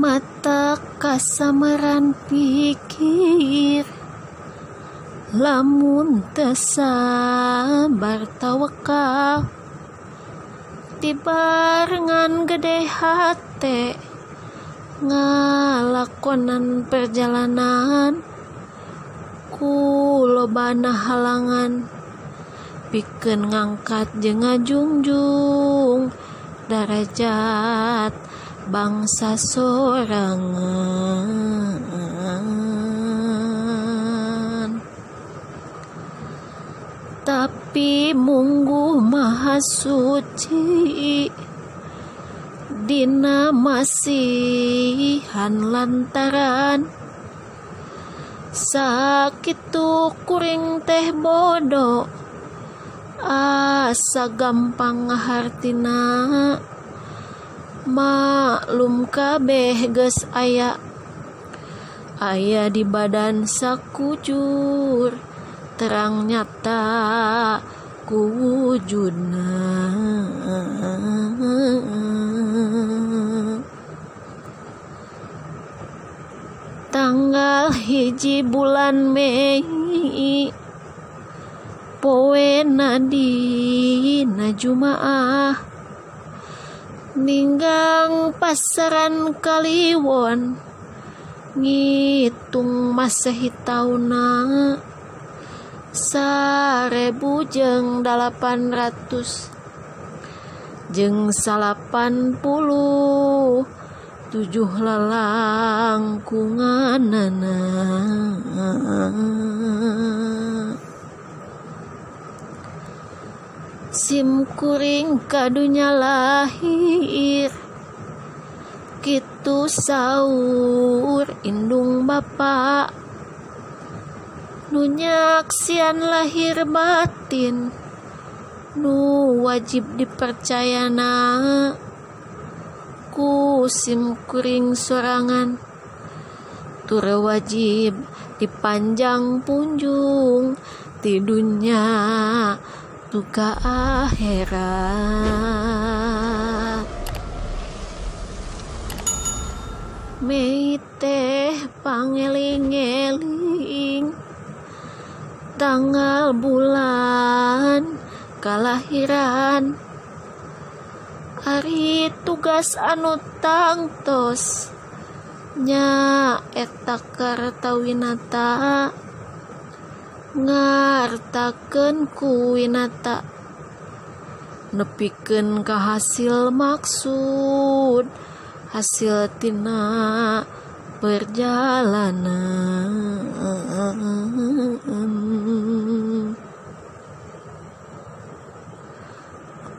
mata kasamaran pikir, lamun teu sabar tawakal, dibarengan gede hate ngalakonan perjalanan, ku lobana halangan pikeun ngangkat jeung ngajungjung darajat bangsa sorangan. Tapi Munggu Maha Suci dina masihan lantaran sakitu kuring teh bodoh asa gampang ngahartina, maklum kabeh geus aya di badan sakujur, terang nyata ku wujudna. Tanggal 1 bulan Mei poena dina Jumaah, ninggang pasaran Kaliwon ngitung Masehi tauna 1800 jeung 87 lalangkunganana. Sim kuring kadunya lahir, kitu saur indung bapa, nu nyaksian lahir batin nu wajib dipercayana ku sim kuring sorangan, tur wajib dipanjang punjung ti dunya tuka akhirat. Mei teh pangeling-eling tanggal bulan kalahiran, ari tugas anu tangtos nya eta Kartawinata ngartakeun ku winata nepikeun ka hasil maksud, hasil tina perjalanan.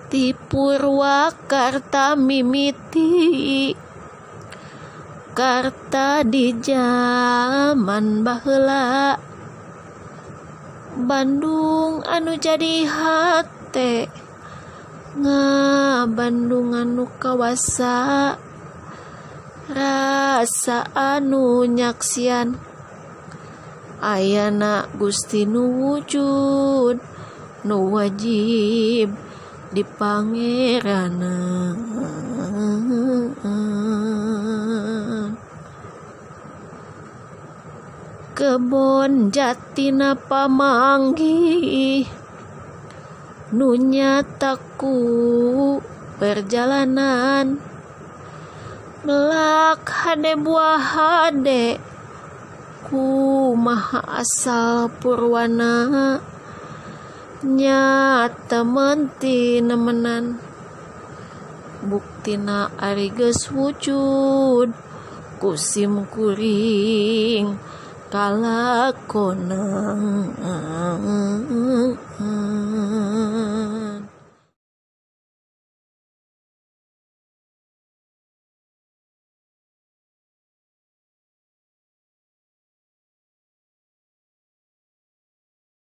Ti Purwakarta mimiti Karta di zaman baheula, Bandung anu jadi hate Bandung anu kawasa, rasa anu nyaksian ayana Gusti nu wujud nu wajib dipangerana. Kebon jatina pamanggi nu nyataku perjalanan, melak hade buah hade ku maha asal purwana, nyata menti nemenan buktina ari geus wujud ku sim kuring kalakonan.